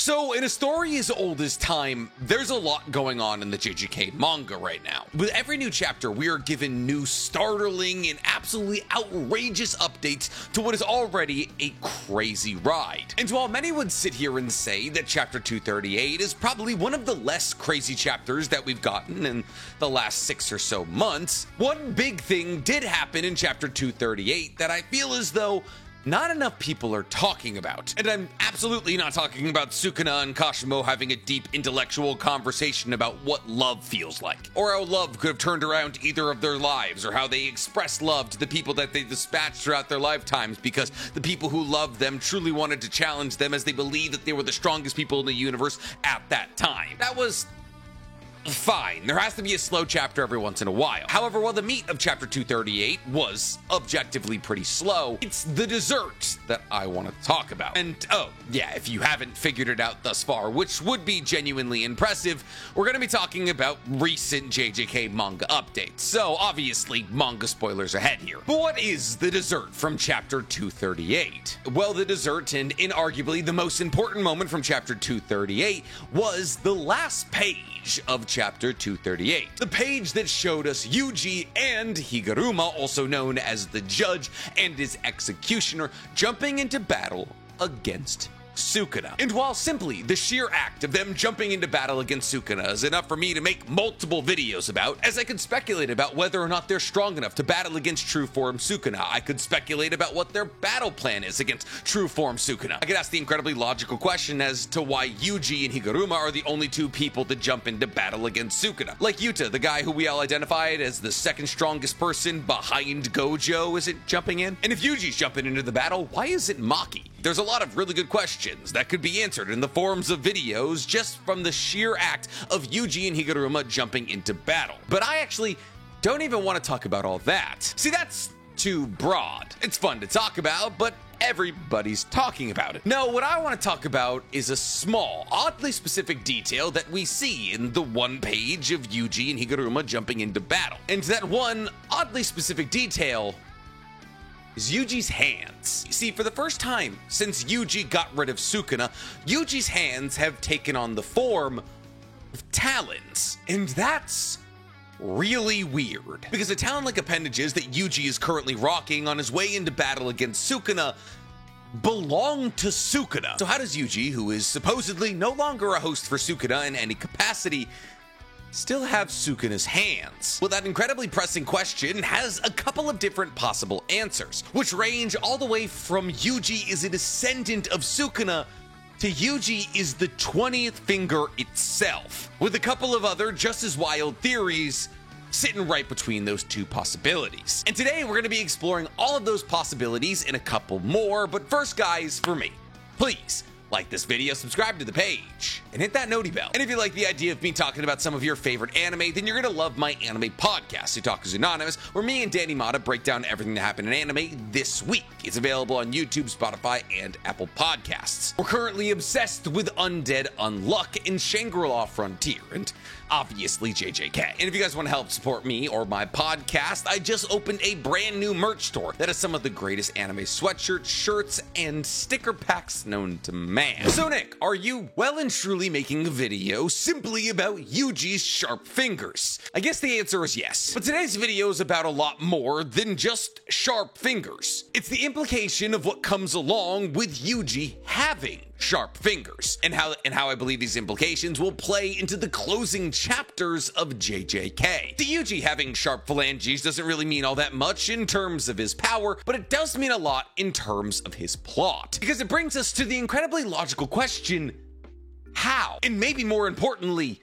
So, in a story as old as time, there's a lot going on in the JJK manga right now. With every new chapter, we are given new startling and absolutely outrageous updates to what is already a crazy ride. And while many would sit here and say that chapter 238 is probably one of the less crazy chapters that we've gotten in the last 6 or so months, one big thing did happen in chapter 238 that I feel as though not enough people are talking about. And I'm absolutely not talking about Sukuna and Kashimo having a deep intellectual conversation about what love feels like, or how love could have turned around either of their lives, or how they express love to the people that they dispatched throughout their lifetimes because the people who loved them truly wanted to challenge them as they believed that they were the strongest people in the universe at that time. That was fine. There has to be a slow chapter every once in a while. However, while the meat of chapter 238 was objectively pretty slow, it's the dessert that I want to talk about. And oh, yeah, if you haven't figured it out thus far, which would be genuinely impressive, we're going to be talking about recent JJK manga updates. So obviously, manga spoilers ahead here. But what is the dessert from chapter 238? Well, the dessert, and inarguably the most important moment from chapter 238, was the last page of chapter 238. The page that showed us Yuji and Higuruma, also known as the judge and his executioner, jumping into battle against Sukuna. And while simply the sheer act of them jumping into battle against Sukuna is enough for me to make multiple videos about, as I could speculate about whether or not they're strong enough to battle against true form Sukuna. I could speculate about what their battle plan is against true form Sukuna. I could ask the incredibly logical question as to why Yuji and Higuruma are the only two people to jump into battle against Sukuna. Like Yuta, the guy who we all identified as the second strongest person behind Gojo, isn't jumping in? And if Yuji's jumping into the battle, why isn't Maki? There's a lot of really good questions that could be answered in the forms of videos just from the sheer act of Yuji and Higuruma jumping into battle. But I actually don't even want to talk about all that. See, that's too broad. It's fun to talk about, but everybody's talking about it. No, what I want to talk about is a small, oddly specific detail that we see in the one page of Yuji and Higuruma jumping into battle. And that one oddly specific detail is Yuji's hands. You see, for the first time since Yuji got rid of Sukuna, Yuji's hands have taken on the form of talons. And that's really weird, because the talon-like appendages that Yuji is currently rocking on his way into battle against Sukuna belong to Sukuna. So how does Yuji, who is supposedly no longer a host for Sukuna in any capacity, still have Sukuna's hands? Well, that incredibly pressing question has a couple of different possible answers, which range all the way from Yuji is a descendant of Sukuna to Yuji is the 20th finger itself, with a couple of other just as wild theories sitting right between those two possibilities. And today we're going to be exploring all of those possibilities and a couple more, but first, guys, for me, please like this video, subscribe to the page, and hit that noti bell. And if you like the idea of me talking about some of your favorite anime, then you're gonna love my anime podcast, Otaku's Anonymous, where me and Danny Mata break down everything that happened in anime this week. It's available on YouTube, Spotify, and Apple Podcasts. We're currently obsessed with Undead Unluck and Shangri-La Frontier, and obviously JJK. And if you guys want to help support me or my podcast, I just opened a brand new merch store that has some of the greatest anime sweatshirts, shirts, and sticker packs known to man. So Nick, are you well and truly making a video simply about Yuji's sharp fingers? I guess the answer is yes. But today's video is about a lot more than just sharp fingers. It's the implication of what comes along with Yuji having sharp fingers, and how I believe these implications will play into the closing chapters of JJK. The Yuji having sharp phalanges doesn't really mean all that much in terms of his power, but it does mean a lot in terms of his plot, because it brings us to the incredibly logical question, how? And maybe more importantly,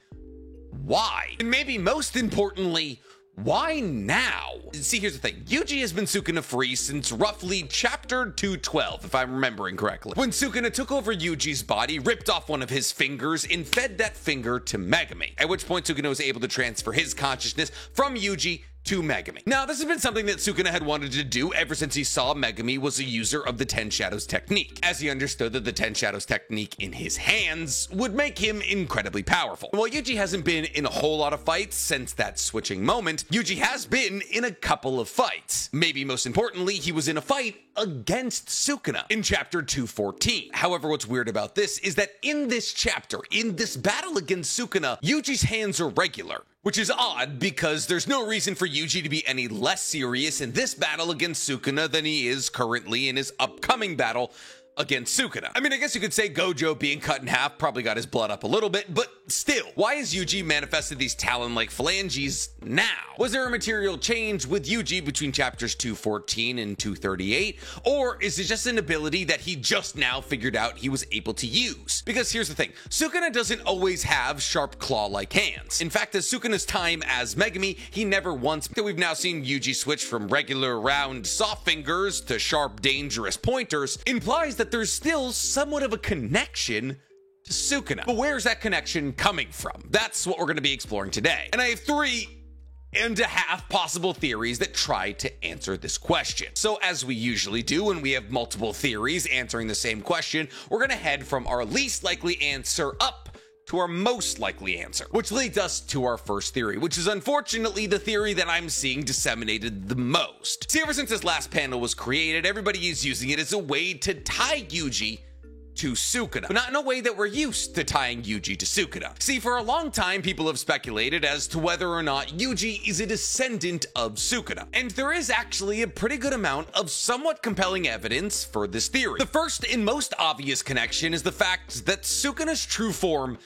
why? And maybe most importantly, why now? See, here's the thing. Yuji has been Sukuna free since roughly chapter 212, if I'm remembering correctly, when Sukuna took over Yuji's body, ripped off one of his fingers, and fed that finger to Megumi, at which point Sukuna was able to transfer his consciousness from Yuji to Megumi. Now, this has been something that Sukuna had wanted to do ever since he saw Megumi was a user of the Ten Shadows technique, as he understood that the Ten Shadows technique in his hands would make him incredibly powerful. While Yuji hasn't been in a whole lot of fights since that switching moment, Yuji has been in a couple of fights. Maybe most importantly, he was in a fight against Sukuna in chapter 214. However, what's weird about this is that in this chapter, in this battle against Sukuna, Yuji's hands are regular, which is odd because there's no reason for Yuji to be any less serious in this battle against Sukuna than he is currently in his upcoming battle against Sukuna. I mean, I guess you could say Gojo being cut in half probably got his blood up a little bit, but still, why has Yuji manifested these talon-like phalanges now? Was there a material change with Yuji between chapters 214 and 238, or is it just an ability that he just now figured out he was able to use? Because here's the thing, Sukuna doesn't always have sharp claw-like hands. In fact, as Sukuna's time as Megumi, he never once, that we've now seen Yuji switch from regular round soft fingers to sharp dangerous pointers, implies that there's still somewhat of a connection to Sukuna. But where's that connection coming from? That's what we're going to be exploring today. And I have 3.5 possible theories that try to answer this question. So as we usually do when we have multiple theories answering the same question, we're going to head from our least likely answer up to our most likely answer, which leads us to our first theory, which is unfortunately the theory that I'm seeing disseminated the most. See, ever since this last panel was created, everybody is using it as a way to tie Yuji to Sukuna, but not in a way that we're used to tying Yuji to Sukuna. See, for a long time, people have speculated as to whether or not Yuji is a descendant of Sukuna, and there is actually a pretty good amount of somewhat compelling evidence for this theory. The first and most obvious connection is the fact that Sukuna's true form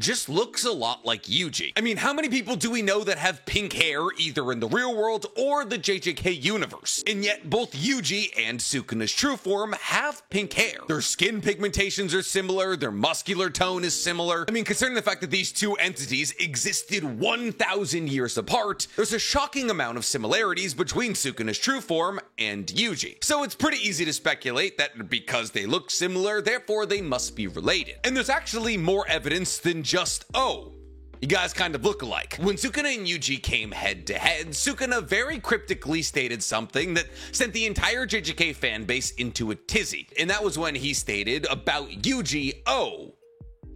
just looks a lot like Yuji. I mean, how many people do we know that have pink hair either in the real world or the JJK universe? And yet both Yuji and Sukuna's true form have pink hair. Their skin pigmentations are similar, their muscular tone is similar. I mean, considering the fact that these two entities existed 1,000 years apart, there's a shocking amount of similarities between Sukuna's true form and Yuji. So it's pretty easy to speculate that because they look similar, therefore they must be related. And there's actually more evidence than just, oh, you guys kind of look alike. When Sukuna and Yuji came head to head, Sukuna very cryptically stated something that sent the entire JJK fanbase into a tizzy. And that was when he stated about Yuji, oh,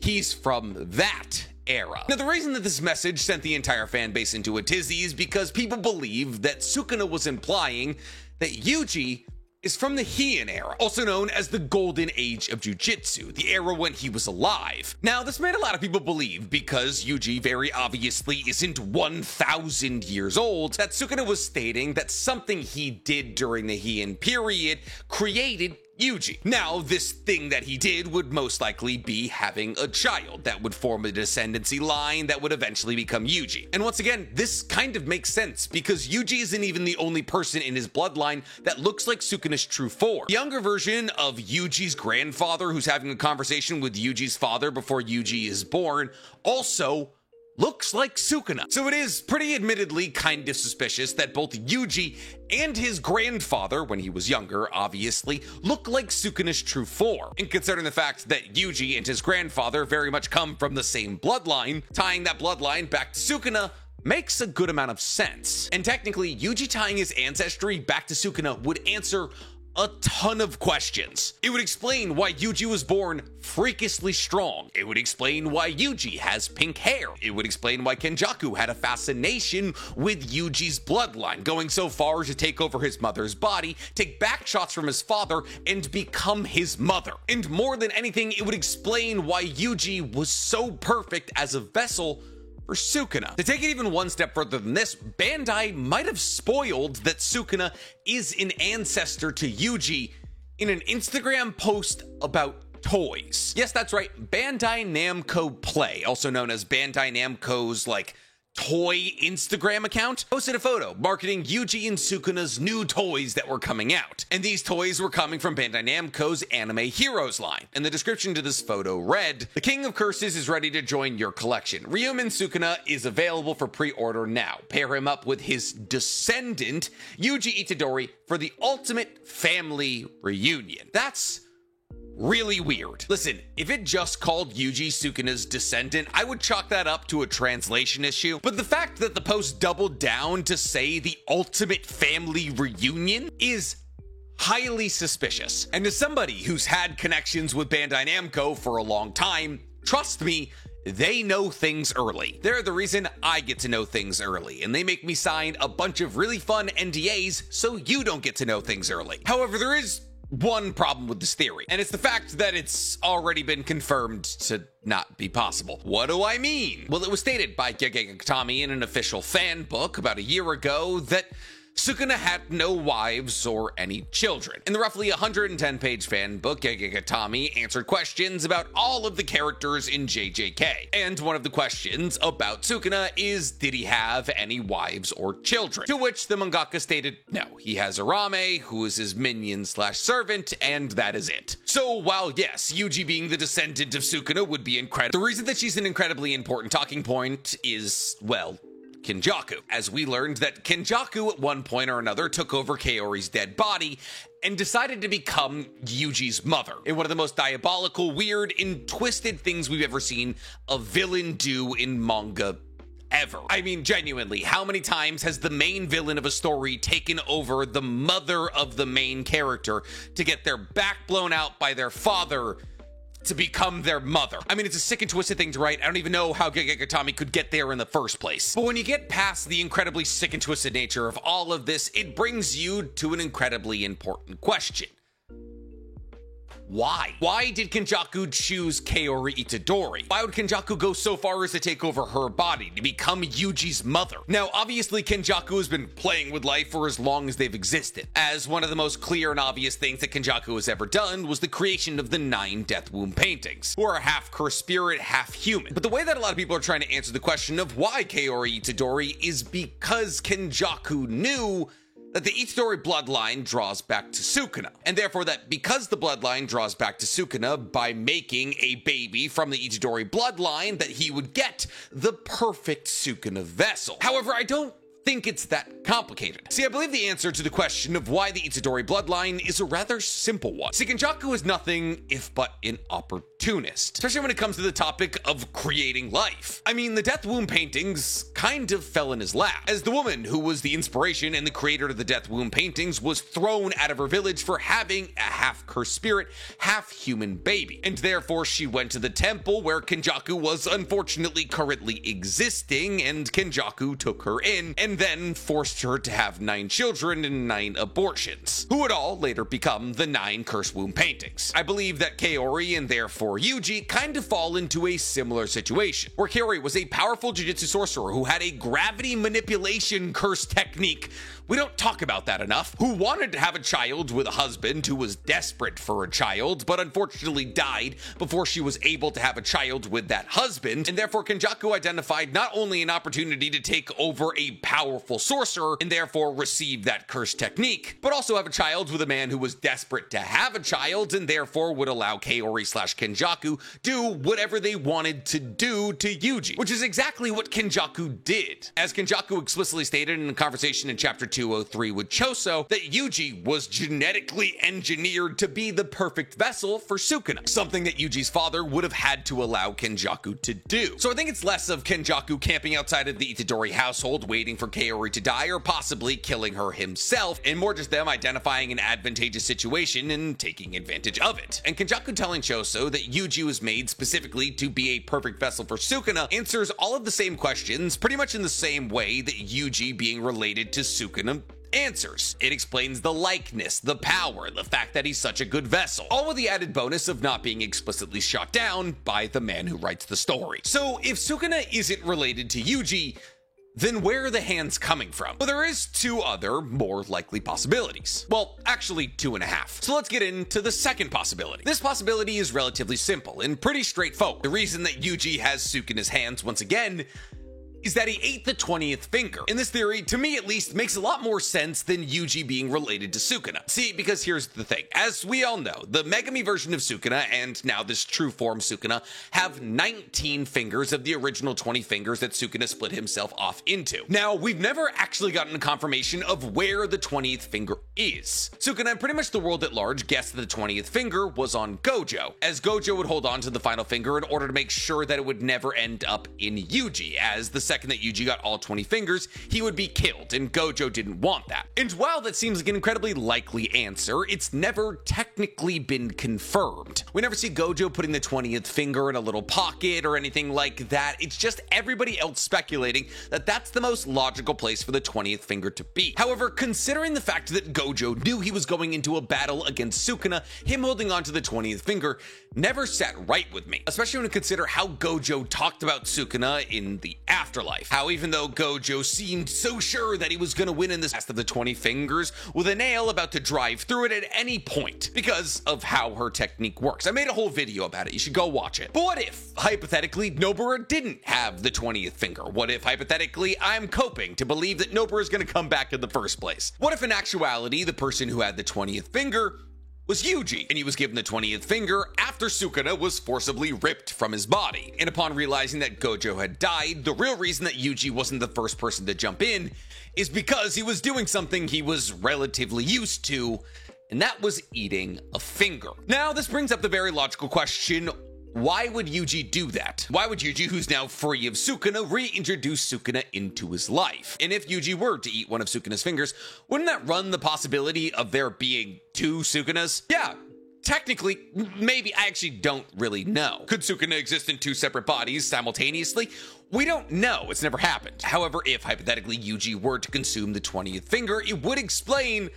he's from that era. Now, the reason that this message sent the entire fanbase into a tizzy is because people believe that Sukuna was implying that Yuji is from the Heian era, also known as the Golden Age of Jujutsu, the era when he was alive. Now, this made a lot of people believe, because Yuji very obviously isn't 1,000 years old, that Sukuna was stating that something he did during the Heian period created Yuji. Now, this thing that he did would most likely be having a child that would form a descendancy line that would eventually become Yuji. And once again, this kind of makes sense because Yuji isn't even the only person in his bloodline that looks like Sukuna's true form. The younger version of Yuji's grandfather, who's having a conversation with Yuji's father before Yuji is born, also looks like Sukuna. So it is pretty admittedly kind of suspicious that both Yuji and his grandfather, when he was younger, obviously, look like Sukuna's true form. And considering the fact that Yuji and his grandfather very much come from the same bloodline, tying that bloodline back to Sukuna makes a good amount of sense. And technically, Yuji tying his ancestry back to Sukuna would answer a ton of questions. It would explain why Yuji was born freakishly strong. It would explain why Yuji has pink hair. It would explain why Kenjaku had a fascination with Yuji's bloodline, going so far as to take over his mother's body, take back shots from his father, and become his mother. And more than anything, it would explain why Yuji was so perfect as a vessel for Sukuna. To take it even one step further than this, Bandai might have spoiled that Sukuna is an ancestor to Yuji in an Instagram post about toys. Yes, that's right, Bandai Namco Play, also known as Bandai Namco's toy Instagram account, posted a photo marketing Yuji and Sukuna's new toys that were coming out. And these toys were coming from Bandai Namco's Anime Heroes line. And the description to this photo read, "The King of Curses is ready to join your collection. Ryumin Sukuna is available for pre-order now. Pair him up with his descendant, Yuji Itadori, for the ultimate family reunion." That's really weird. Listen, if it just called Yuji Sukuna's descendant, I would chalk that up to a translation issue. But the fact that the post doubled down to say the ultimate family reunion is highly suspicious. And as somebody who's had connections with Bandai Namco for a long time, trust me, They know things early. They're the reason I get to know things early, and they make me sign a bunch of really fun NDAs so you don't get to know things early. However, there is one problem with this theory, and it's the fact that it's already been confirmed to not be possible. What do I mean? Well, it was stated by Gegege Kitami in an official fan book about a year ago that Sukuna had no wives or any children. In the roughly 110-page fan book, Gegege Kitami answered questions about all of the characters in JJK. And one of the questions about Sukuna is, did he have any wives or children? To which the mangaka stated, no, he has Arame, who is his minion/servant, and that is it. So while yes, Yuji being the descendant of Sukuna would be incredible, the reason that she's an incredibly important talking point is, well, Kenjaku, as we learned that Kenjaku at one point or another took over Kaori's dead body and decided to become Yuji's mother in one of the most diabolical, weird, and twisted things we've ever seen a villain do in manga ever. I mean, genuinely, how many times has the main villain of a story taken over the mother of the main character to get their back blown out by their father to become their mother? I mean, it's a sick and twisted thing to write. I don't even know how Gegege Kitami could get there in the first place. But when you get past the incredibly sick and twisted nature of all of this, it brings you to an incredibly important question. Why? Why did Kenjaku choose Kaori Itadori? Why would Kenjaku go so far as to take over her body, to become Yuji's mother? Now, obviously, Kenjaku has been playing with life for as long as they've existed, as one of the most clear and obvious things that Kenjaku has ever done was the creation of the 9 Death Womb paintings, who are half cursed spirit, half human. But the way that a lot of people are trying to answer the question of why Kaori Itadori is because Kenjaku knew that the Itadori bloodline draws back to Sukuna, and therefore that because the bloodline draws back to Sukuna by making a baby from the Itadori bloodline, that he would get the perfect Sukuna vessel. However, I don't think it's that complicated. See, I believe the answer to the question of why the Itadori bloodline is a rather simple one. See, Kenjaku is nothing if but an opportunist, especially when it comes to the topic of creating life. I mean, the Death Womb paintings kind of fell in his lap, as the woman who was the inspiration and the creator of the Death Womb paintings was thrown out of her village for having a half-cursed spirit, half-human baby, and therefore she went to the temple where Kenjaku was unfortunately currently existing, and Kenjaku took her in and then forced her to have 9 children and 9 abortions, who would all later become the 9 Cursed Womb paintings. I believe that Kaori and therefore Yuji kind of fall into a similar situation, where Kaori was a powerful jujutsu sorcerer who had a gravity manipulation curse technique. We don't talk about that enough. Who wanted to have a child with a husband who was desperate for a child, but unfortunately died before she was able to have a child with that husband, and therefore Kenjaku identified not only an opportunity to take over a powerful sorcerer and therefore receive that curse technique, but also have a child with a man who was desperate to have a child and therefore would allow Kaori/Kenjaku do whatever they wanted to do to Yuji, which is exactly what Kenjaku did. As Kenjaku explicitly stated in a conversation in chapter 203 with Choso, that Yuji was genetically engineered to be the perfect vessel for Sukuna, something that Yuji's father would have had to allow Kenjaku to do. So I think it's less of Kenjaku camping outside of the Itadori household waiting for Kaori to die or possibly killing her himself, and more just them identifying an advantageous situation and taking advantage of it. And Kenjaku telling Choso that Yuji was made specifically to be a perfect vessel for Sukuna answers all of the same questions pretty much in the same way that Yuji being related to Sukuna answers. It explains the likeness, the power, the fact that he's such a good vessel, all with the added bonus of not being explicitly shot down by the man who writes the story. So if Sukuna isn't related to Yuji, then where are the hands coming from? Well, there is 2 other, more likely possibilities. Well, actually 2.5. So let's get into the second possibility. This possibility is relatively simple and pretty straightforward. The reason that Yuji has Sukuna's hands once again is that he ate the 20th finger. And this theory, to me at least, makes a lot more sense than Yuji being related to Sukuna. See, because here's the thing. As we all know, the Megami version of Sukuna, and now this true form Sukuna, have 19 fingers of the original 20 fingers that Sukuna split himself off into. Now, we've never actually gotten a confirmation of where the 20th finger is. Sukuna and pretty much the world at large guessed that the 20th finger was on Gojo, as Gojo would hold on to the final finger in order to make sure that it would never end up in Yuji, as the second that Yuji got all 20 fingers, he would be killed, and Gojo didn't want that. And while that seems like an incredibly likely answer, it's never technically been confirmed. We never see Gojo putting the 20th finger in a little pocket or anything like that. It's just everybody else speculating that that's the most logical place for the 20th finger to be. However, considering the fact that Gojo knew he was going into a battle against Sukuna, him holding on to the 20th finger never sat right with me, especially when you consider how Gojo talked about Sukuna in the afterlife. How even though Gojo seemed so sure that he was going to win in this last of the 20 fingers, with a nail about to drive through it at any point because of how her technique works. I made a whole video about it. You should go watch it. But what if, hypothetically, Nobara didn't have the 20th finger? What if, hypothetically, I'm coping to believe that Nobara is going to come back in the first place? What if, in actuality, the person who had the 20th finger was Yuji, and he was given the 20th finger after Sukuna was forcibly ripped from his body? And upon realizing that Gojo had died, the real reason that Yuji wasn't the first person to jump in is because he was doing something he was relatively used to, and that was eating a finger. Now, this brings up the very logical question: why would Yuji do that? Why would Yuji, who's now free of Sukuna, reintroduce Sukuna into his life? And if Yuji were to eat one of Sukuna's fingers, wouldn't that run the possibility of there being two Sukunas? Yeah. Technically, maybe. I actually don't really know. Could Sukuna exist in two separate bodies simultaneously? We don't know. It's never happened. However, if hypothetically Yuji were to consume the 20th finger, it would explain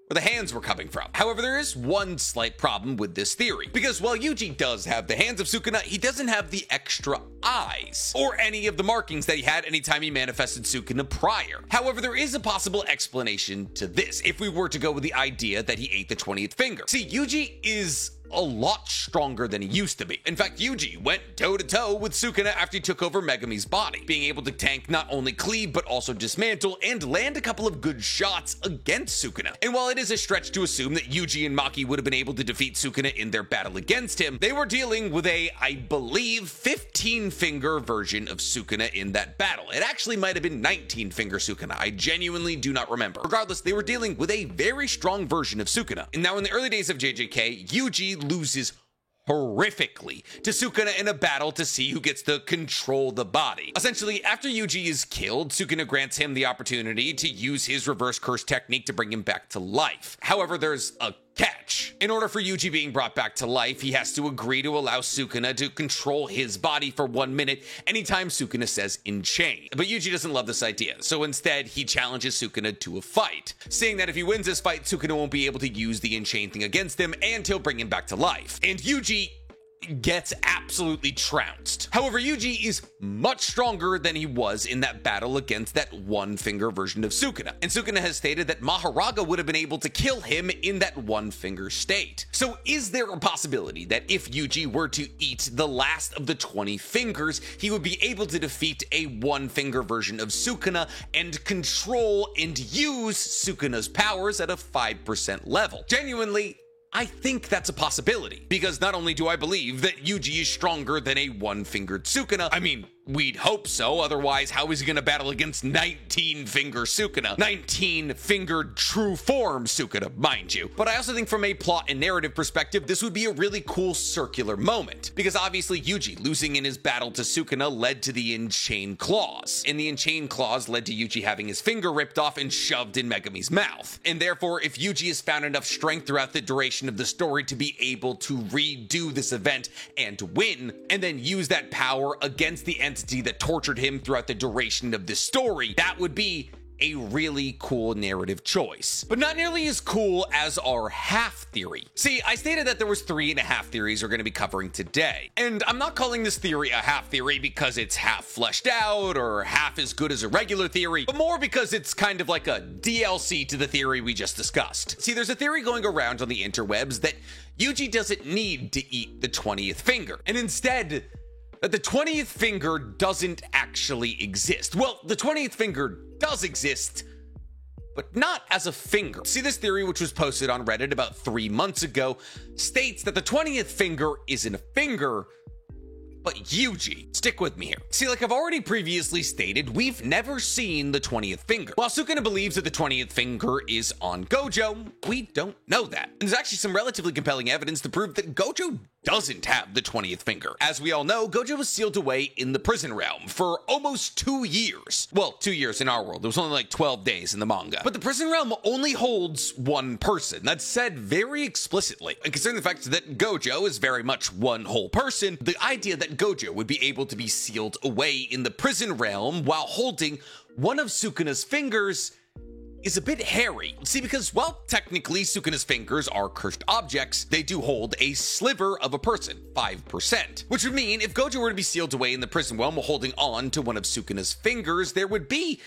where the hands were coming from. However, there is one slight problem with this theory, because while Yuji does have the hands of Sukuna, he doesn't have the extra eyes, or any of the markings that he had anytime he manifested Sukuna prior. However, there is a possible explanation to this, if we were to go with the idea that he ate the 20th finger. See, Yuji is a lot stronger than he used to be. In fact, Yuji went toe-to-toe with Sukuna after he took over Megami's body, being able to tank not only cleave but also dismantle and land a couple of good shots against Sukuna. And while it is a stretch to assume that Yuji and Maki would have been able to defeat Sukuna in their battle against him, they were dealing with a, I believe, 15-finger version of Sukuna in that battle. It actually might have been 19-finger Sukuna. I genuinely do not remember. Regardless, they were dealing with a very strong version of Sukuna. And now in the early days of JJK, Yuji loses horrifically to Sukuna in a battle to see who gets to control the body. Essentially, after Yuji is killed, Sukuna grants him the opportunity to use his reverse curse technique to bring him back to life. However, there's a catch. In order for Yuji being brought back to life, he has to agree to allow Sukuna to control his body for 1 minute anytime Sukuna says "Enchain." But Yuji doesn't love this idea, so instead he challenges Sukuna to a fight, saying that if he wins this fight, Sukuna won't be able to use the Enchain thing against him and he'll bring him back to life. And Yuji gets absolutely trounced. However, Yuji is much stronger than he was in that battle against that one-finger version of Sukuna. And Sukuna has stated that Mahoraga would have been able to kill him in that one-finger state. So is there a possibility that if Yuji were to eat the last of the 20 fingers, he would be able to defeat a one-finger version of Sukuna and control and use Sukuna's powers at a 5% level? Genuinely, I think that's a possibility, because not only do I believe that Yuji is stronger than a one-fingered Sukuna, I mean, we'd hope so, otherwise how is he going to battle against 19-finger Sukuna? 19-fingered true form Sukuna, mind you. But I also think from a plot and narrative perspective, this would be a really cool circular moment, because obviously Yuji losing in his battle to Sukuna led to the Enchain Claws, and the Enchain Claws led to Yuji having his finger ripped off and shoved in Megami's mouth. And therefore, if Yuji has found enough strength throughout the duration of the story to be able to redo this event and win, and then use that power against the entity that tortured him throughout the duration of this story, that would be a really cool narrative choice. But not nearly as cool as our half theory. See, I stated that there was 3.5 theories we're going to be covering today. And I'm not calling this theory a half theory because it's half fleshed out or half as good as a regular theory, but more because it's kind of like a DLC to the theory we just discussed. See, there's a theory going around on the interwebs that Yuji doesn't need to eat the 20th finger, and instead, that the 20th finger doesn't actually exist. Well, the 20th finger does exist, but not as a finger. See, this theory, which was posted on Reddit about 3 months ago, states that the 20th finger isn't a finger, but Yuji. Stick with me here. See, like I've already previously stated, we've never seen the 20th finger. While Sukuna believes that the 20th finger is on Gojo, we don't know that. And there's actually some relatively compelling evidence to prove that Gojo doesn't have the 20th finger. As we all know, Gojo was sealed away in the prison realm for almost 2 years. Well, 2 years in our world. It was only like 12 days in the manga. But the prison realm only holds one person. That's said very explicitly. And considering the fact that Gojo is very much one whole person, the idea that Gojo would be able to be sealed away in the prison realm while holding one of Sukuna's fingers is a bit hairy. See, because, well, technically Sukuna's fingers are cursed objects, they do hold a sliver of a person, 5%. Which would mean if Gojo were to be sealed away in the prison realm while holding on to one of Sukuna's fingers, there would be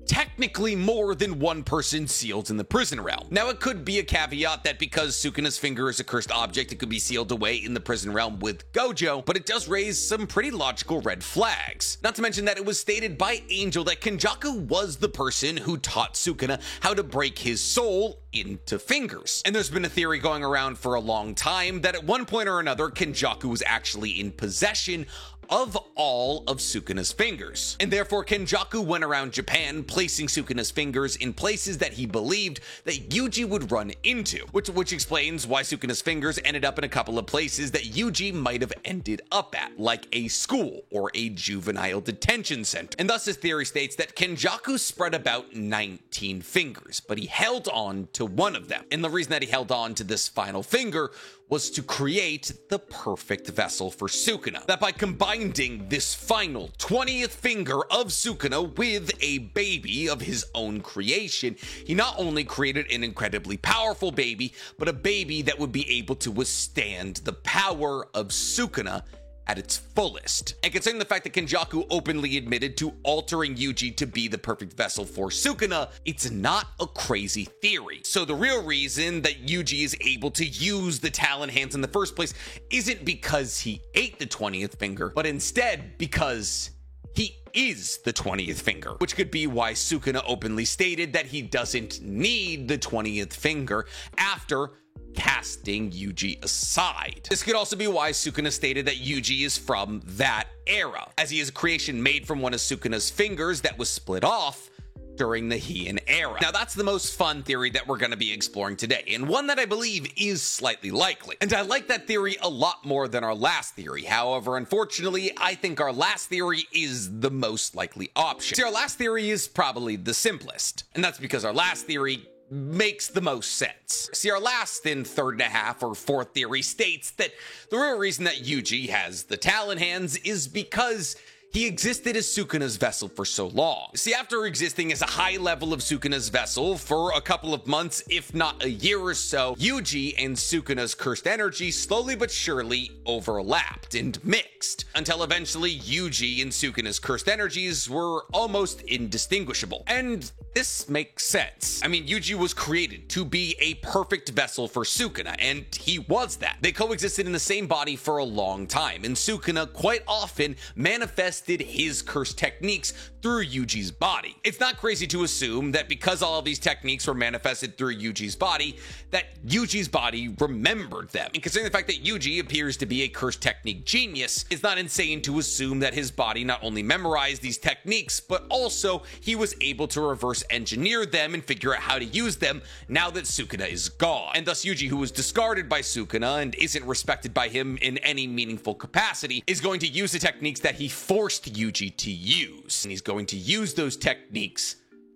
technically more than one person sealed in the prison realm. Now, it could be a caveat that because Sukuna's finger is a cursed object, it could be sealed away in the prison realm with Gojo, but it does raise some pretty logical red flags. Not to mention that it was stated by Angel that Kenjaku was the person who taught Sukuna how to break his soul into fingers. And there's been a theory going around for a long time that at one point or another, Kenjaku was actually in possession of all of Sukuna's fingers. And therefore, Kenjaku went around Japan placing Sukuna's fingers in places that he believed that Yuji would run into, which explains why Sukuna's fingers ended up in a couple of places that Yuji might have ended up at, like a school or a juvenile detention center. And thus, his theory states that Kenjaku spread about 19 fingers, but he held on to one of them. And the reason that he held on to this final finger was to create the perfect vessel for Sukuna. That by combining this final 20th finger of Sukuna with a baby of his own creation, he not only created an incredibly powerful baby, but a baby that would be able to withstand the power of Sukuna at its fullest. And considering the fact that Kenjaku openly admitted to altering Yuji to be the perfect vessel for Sukuna, it's not a crazy theory. So the real reason that Yuji is able to use the Talon Hands in the first place isn't because he ate the 20th finger, but instead because he is the 20th finger, which could be why Sukuna openly stated that he doesn't need the 20th finger after casting Yuji aside. This could also be why Sukuna stated that Yuji is from that era, as he is a creation made from one of Sukuna's fingers that was split off during the Heian era. Now, that's the most fun theory that we're going to be exploring today, and one that I believe is slightly likely. And I like that theory a lot more than our last theory. However, unfortunately, I think our last theory is the most likely option. See, our last theory is probably the simplest, and that's because our last theory makes the most sense. See, our last and third and a half or fourth theory states that the real reason that Yuji has the Talon Hands is because he existed as Sukuna's vessel for so long. See, after existing as a high level of Sukuna's vessel for a couple of months, if not a year or so, Yuji and Sukuna's cursed energy slowly but surely overlapped and mixed, until eventually Yuji and Sukuna's cursed energies were almost indistinguishable. And this makes sense. I mean, Yuji was created to be a perfect vessel for Sukuna, and he was that. They coexisted in the same body for a long time, and Sukuna quite often manifested his cursed techniques through Yuji's body. It's not crazy to assume that because all of these techniques were manifested through Yuji's body, that Yuji's body remembered them. And considering the fact that Yuji appears to be a cursed technique genius, it's not insane to assume that his body not only memorized these techniques, but also he was able to reverse engineer them and figure out how to use them now that Sukuna is gone. And thus Yuji, who was discarded by Sukuna and isn't respected by him in any meaningful capacity, is going to use the techniques that he forced Yuji to use. And he's going to use those techniques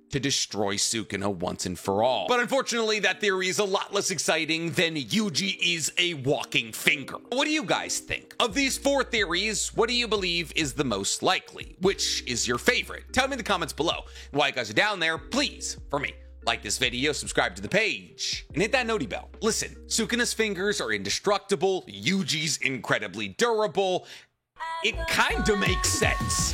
to destroy Sukuna once and for all. But unfortunately, that theory is a lot less exciting than Yuji is a walking finger. What do you guys think? Of these four theories, what do you believe is the most likely? Which is your favorite? Tell me in the comments below. And while you guys are down there, please, for me, like this video, subscribe to the page, and hit that noti bell. Listen, Sukuna's fingers are indestructible, Yuji's incredibly durable. It kinda makes sense.